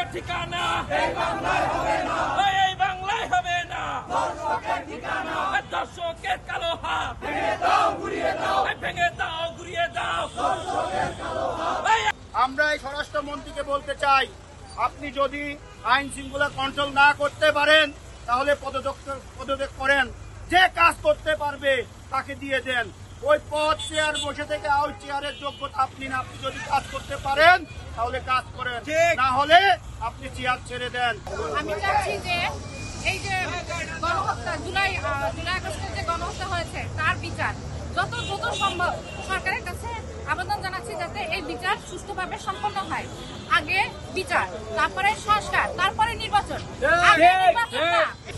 ধর্ষকের ঠিকানা এই বাংলায় হবে না, এই বাংলায় হবে না। ধর্ষকের ঠিকানা ধর্ষকের কালো হাত ভেঙে দাও, গুড়িয়ে দাও, ভেঙে দাও, গুড়িয়ে দাও। ধর্ষকের কালো হাত। আমরা এই স্বরাষ্ট্রমন্ত্রীকে বলতে চাই, আপনি যদি আইন শৃঙ্খলা কন্ট্রোল না করতে পারেন তাহলে পদত্যাগ করেন। যে কাজ করতে পারবে তাকে দিয়ে দেন। ওই পদ চেয়ার বসে থেকে ওই চেয়ারের যোগ্যতা আপনি না। আপনি যদি কাজ করতে পারেন তাহলে কাজ করেন, না হলে আপনি চেয়ার ছেড়ে দেন। আমি চাচ্ছি যে এই যে গণহত্যা জুলাই আগস্টে যে গণহত্যা হয়েছে তার বিচার যত দ্রুত সম্ভব সরকারের কাছে আবেদন জানাচ্ছি যাতে এই বিচার সুষ্ঠুভাবে সম্পন্ন হয়। আগে বিচার, তারপরে সংস্কার, তারপরে নির্বাচন।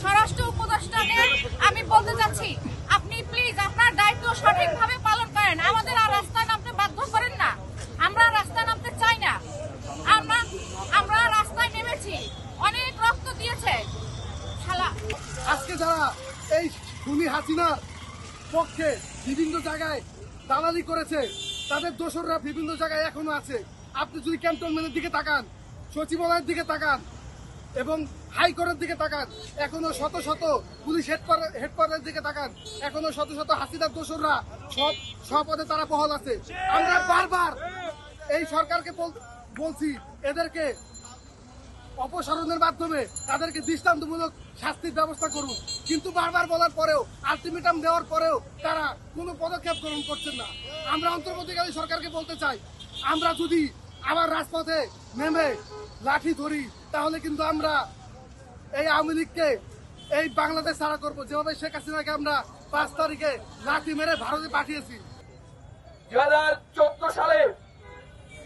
স্বরাষ্ট্র উপদেষ্টাদের আমি বলতে চাচ্ছি, আপনি প্লিজ আপনার দায়িত্ব সঠিকভাবে পালন করেন। আমাদের আর রাস্তায় নামতে বাধ্য করেন না। আমরা রাস্তায় নামতে চাই না। আমরা রাস্তায় নেমেছি, অনেক রক্ত দিয়েছে। আজকে যারা এই খুনি হাসিনার পক্ষে বিভিন্ন জায়গায় দালালি করেছে তাদের দোসররা বিভিন্ন জায়গায় এখনো আছে। আপনি যদি ক্যান্টনমেন্টের দিকে তাকান, সচিবালয়ের দিকে তাকান এবং হাইকোর্টের দিকে তাকান, এখনো শত শত পুলিশ হেডকোয়ার্টারের দিকে তাকান, এখনো শত শত হাসিনার দোসররা সব পদে তারা বহাল আছে। আমরা বারবার এই সরকারকে বলছি এদেরকে অপসারণের মাধ্যমে তাদেরকে দৃষ্টান্তমূলক শাস্তির ব্যবস্থা করুন, কিন্তু বারবার বলার পরেও, আলটিমেটাম দেওয়ার পরেও তারা কোনো পদক্ষেপ গ্রহণ করছেন না। আমরা অন্তর্বর্তীকালীন সরকারকে বলতে চাই, আমরা যদি আবার রাজপথে নেমে লাঠি ধরি তাহলে কিন্তু আমরা এই আওয়ামী লীগকে এই বাংলাদেশ ছাড়া করবো, যেভাবে শেখ হাসিনাকে আমরা 5 তারিখে লাঠি মেরে ভারতে পাঠিয়েছি। 2014 সালে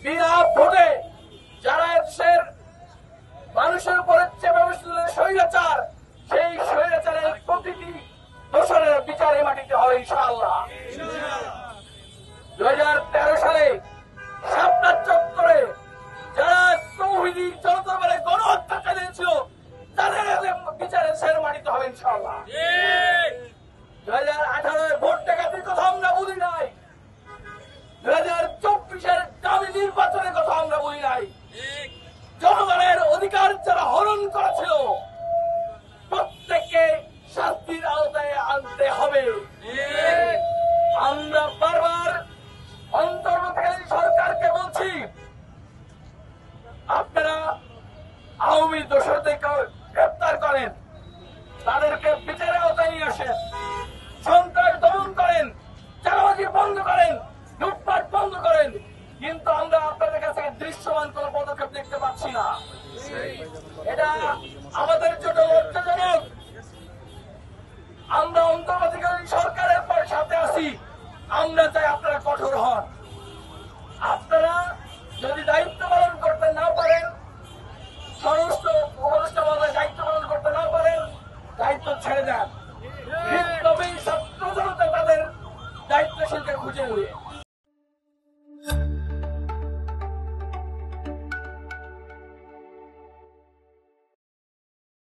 বিনা ভোটে যারা দেশের মানুষের উপরে চেপে বসছিল স্বৈরাচার, সেই স্বৈরাচারের প্রতিটি দোষরের বিচারে মাটিতে হবে ইনশাআল্লাহ। 2013 সালে শাপলা চত্বরে যারা তৌহিদি জনতার বলে গণহত্যা চালিয়েছিল তাদের বিচারে সে মাটিতে হবে ইনশাআল্লাহ। 2018 ভোট ডাকাতির কথা আমরা বলি নাই, 2024 দামি নির্বাচনের কথা আমরা বলি নাই। জনগণের অধিকার যারা হরণ করেছিল প্রত্যেককে শাস্তির আওতায় আনতে হবে। আমরা বারবার অন্তর্বর্তীকালীন সরকারকে বলছি, আপনারা আওয়ামী দোষরদেরকে গ্রেপ্তার করেন, তাদেরকে বিচারের আওতায় নিয়ে আসেন, সন্ত্রাস দমন করেন, চাঁদাবাজি বন্ধ করেন, লুটপাট বন্ধ করেন। কিন্তু আমরা আপনাদের কাছে দৃশ্যমান কোন পদক্ষেপ দেখতে পাচ্ছি না।